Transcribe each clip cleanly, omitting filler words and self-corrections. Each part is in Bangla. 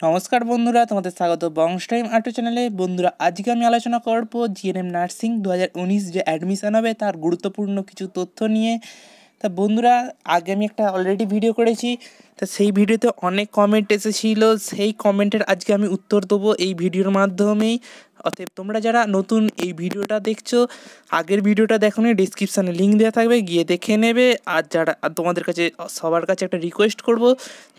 নমস্কার বন্ধুরা, তোমাদের স্বাগত বংশ টাইম আর্ট চ্যানেলে। বন্ধুরা, আজকে আমি আলোচনা করব জিএনএম নার্সিং 2019 যে অ্যাডমিশন হবে তার গুরুত্বপূর্ণ কিছু তথ্য নিয়ে। তা বন্ধুরা, আগে আমি একটা অলরেডি ভিডিও করেছি, তা সেই ভিডিওতে অনেক কমেন্ট এসেছিলো, সেই কমেন্টের আজকে আমি উত্তর দেবো এই ভিডিওর মাধ্যমেই। অতএব তোমরা যারা নতুন এই ভিডিওটা দেখছো, আগের ভিডিওটা দেখোনি, ডিসক্রিপশানে লিঙ্ক দেওয়া থাকবে, গিয়ে দেখে নেবে। আর তোমাদের কাছে সবার কাছে একটা রিকোয়েস্ট করব,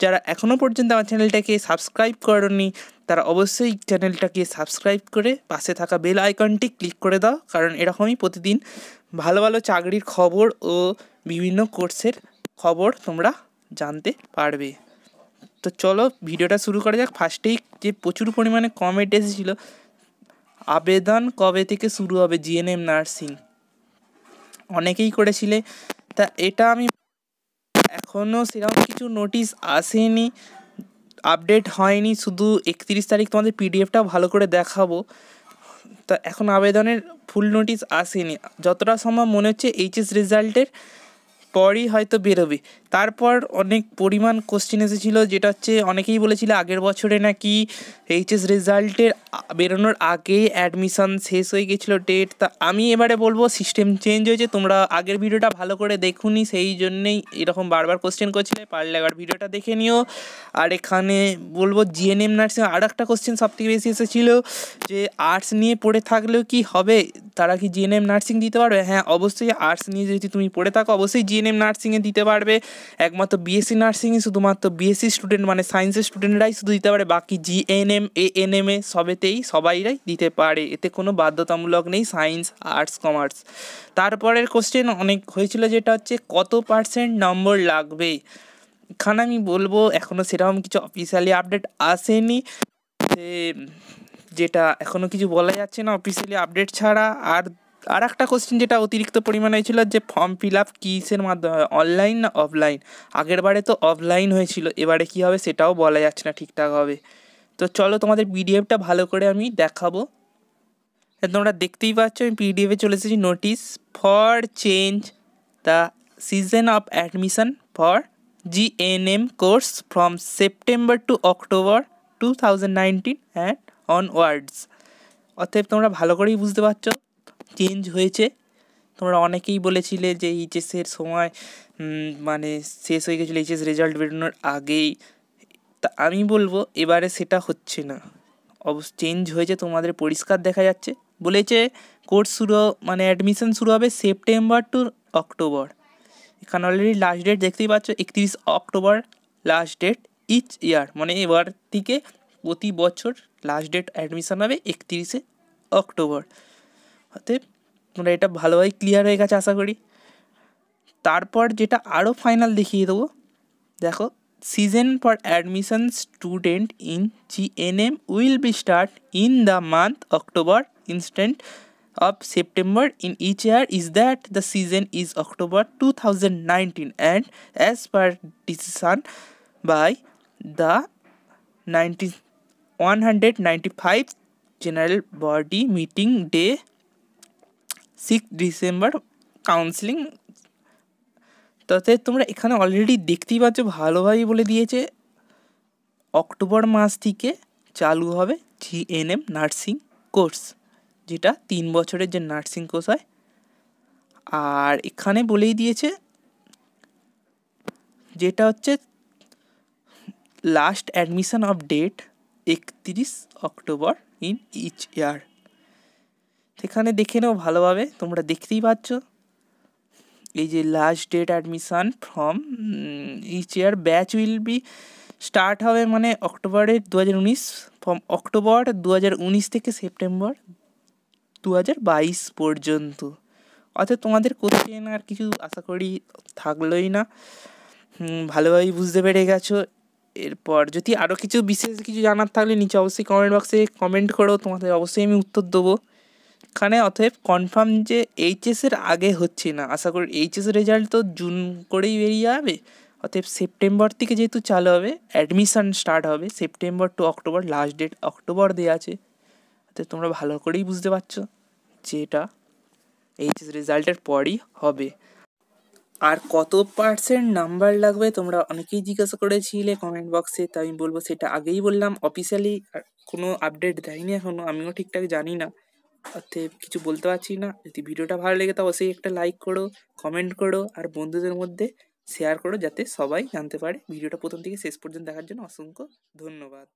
যারা এখনও পর্যন্ত আমার চ্যানেলটাকে সাবস্ক্রাইব করোনি তারা অবশ্যই চ্যানেলটাকে সাবস্ক্রাইব করে পাশে থাকা বেল আইকনটি ক্লিক করে দাও, কারণ এরকমই প্রতিদিন ভালো ভালো চাকরির খবর ও বিভিন্ন কোর্সের খবর তোমরা জানতে পারবে। তো চলো ভিডিওটা শুরু করা যাক। ফার্স্টেই যে প্রচুর পরিমাণে কমেন্ট এসেছিলো, আবেদন কবে থেকে শুরু হবে জিএনএম নার্সিং, অনেকেই করেছিলে। তা এটা আমি এখনও সেরকম কিছু নোটিশ আসেনি, আপডেট হয়নি, শুধু 31 তারিখ তোমাদের পিডিএফটাও ভালো করে দেখাবো। তা এখন আবেদনের ফুল নোটিশ আসেনি, যতটা সম্ভব মনে হচ্ছে এইচএস রেজাল্টের পরই হয়তো বেরোবে। তারপর অনেক পরিমাণ কোশ্চেন এসেছিলো, যেটা হচ্ছে অনেকেই বলেছিল আগের বছরে নাকি এইচএস রেজাল্টের বেরোনোর আগেই অ্যাডমিশন শেষ হয়ে গেছিলো ডেট। তা আমি এবারে বলবো সিস্টেম চেঞ্জ হয়েছে, তোমরা আগের ভিডিওটা ভালো করে দেখুনি, সেই জন্যেই এরকম বারবার কোশ্চেন করছিলে, পারলে একবার ভিডিওটা দেখে নিও। আর এখানে বলবো জিএনএম নার্সিং আর একটা কোশ্চেন সবথেকে বেশি এসেছিলো, যে আর্টস নিয়ে পড়ে থাকলেও কি হবে, তারা কি জিএনএম নার্সিং দিতে পারবে? হ্যাঁ, অবশ্যই আর্টস নিয়ে যদি তুমি পড়ে থাকো অবশ্যই জিএনএম নার্সিংয়ে দিতে পারবে। একমাত্র বিএসসি নার্সিংয়ে শুধুমাত্র বিএসসি স্টুডেন্ট মানে সায়েন্সের স্টুডেন্টরাই শুধু দিতে পারে, বাকি জিএনএম এএনএমে সবেতেই সবাইরাই দিতে পারে, এতে কোনো বাধ্যতামূলক নেই সায়েন্স আর্টস কমার্স। তারপরের কোশ্চেন অনেক হয়েছিল, যেটা হচ্ছে কত % নম্বর লাগবে। এখানে আমি বলবো এখনও সেরকম কিছু অফিসিয়ালি আপডেট আসেনি, যেটা এখনও কিছু বলা যাচ্ছে না অফিসিয়ালি আপডেট ছাড়া। আর একটা কোশ্চেন যেটা অতিরিক্ত পরিমাণে হয়েছিল, যে ফর্ম ফিল আপ কিসের মাধ্যমে হবে, অনলাইন না অফলাইন। আগের বারে তো অফলাইন হয়েছিল, এবারে কী হবে সেটাও বলা যাচ্ছে না ঠিকঠাক হবে। তো চলো তোমাদের পিডিএফটা ভালো করে আমি দেখাবো। তোমরা দেখতেই পাচ্ছ আমি পিডিএফে চলে এসেছি। Notice for change the season of admission for GNM course from September to October 2019 and onwards. অতএব তোমরা ভালো করেই বুঝতে পারছো চেঞ্জ হয়েছে। তোমরা অনেকেই বলেছিলে যে এইচএসের সময় মানে শেষ হয়ে গেছিলো, এইচএস রেজাল্ট বেরোনোর আগেই। তা আমি বলবো এবারে সেটা হচ্ছে না, চেঞ্জ হয়েছে, তোমাদের পরিষ্কার দেখা যাচ্ছে। বলেছে কোর্স শুরু মানে অ্যাডমিশন শুরু হবে সেপ্টেম্বর টু অক্টোবর। এখানে অলরেডি লাস্ট ডেট দেখতেই পাচ্ছ, 31 October last date each year, মানে এবার থেকে প্রতি বছর লাস্ট ডেট অ্যাডমিশন হবে 31 অক্টোবর। অতএব তোমরা এটা ভালোভাবে ক্লিয়ার হয়ে গেছে আশা করি। তারপর যেটা আরও ফাইনাল দেখিয়ে দেবো, দেখো season for admission student in GNM will be start in the month October instead of September in each year, is that the season is October 2019 and as per decision by the 195 general body meeting day 6 December counseling। তাতে তোমরা এখানে অলরেডি দেখতেই পাচ্ছ ভালোভাবেই বলে দিয়েছে অক্টোবর মাস থেকে চালু হবে জিএনএম নার্সিং কোর্স, যেটা 3 বছরের যে নার্সিং কোর্স হয়। আর এখানে বলেই দিয়েছে যেটা হচ্ছে last admission of date 31 October in each year. সেখানে দেখে নাও ভালোভাবে, তোমরা দেখতেই পাচ্ছ এই যে last date admission from each year, batch will be start হবে মানে অক্টোবরের 2019, ফ্রম অক্টোবর 2019 থেকে সেপ্টেম্বর 2022 পর্যন্ত। অর্থাৎ তোমাদের কোশ্চেন আর কিছু আশা করি থাকলোই না, ভালোভাবেই বুঝতে পেরে গেছো। এরপর যদি আরও কিছু বিশেষ কিছু জানার থাকলে নিচে অবশ্যই কমেন্ট বক্সে কমেন্ট করো, তোমাদের অবশ্যই আমি উত্তর দেবো। এখানে অতএব কনফার্ম যে এইচএসের আগে হচ্ছে না, আশা করি এইচএস রেজাল্ট তো জুন করেই বেরিয়ে যাবে। অতএব সেপ্টেম্বর থেকে যেহেতু চালু হবে, অ্যাডমিশান স্টার্ট হবে September to October, last date October দেওয়া আছে। অতএব তোমরা ভালো করেই বুঝতে পারছো যে এটা এইচএস রেজাল্টের পরই হবে। আর কত পার্সেন্ট নাম্বার লাগবে তোমরা অনেকেই জিজ্ঞাসা করেছিলে কমেন্ট বক্সে, তো আমি বলবো সেটা আগেই বললাম। অফিসিয়ালি কোনো আপডেট দেয়নি এখনো, আমিও ঠিকঠাক জানি না, অতএব কিছু বলতে পারছি না। যদি ভিডিওটা ভালো লেগে তো অবশ্যই একটা লাইক করো, কমেন্ট করো আর বন্ধুদের মধ্যে শেয়ার করো, যাতে সবাই জানতে পারে। ভিডিওটা প্রথম থেকে শেষ পর্যন্ত দেখার জন্য অসংখ্য ধন্যবাদ।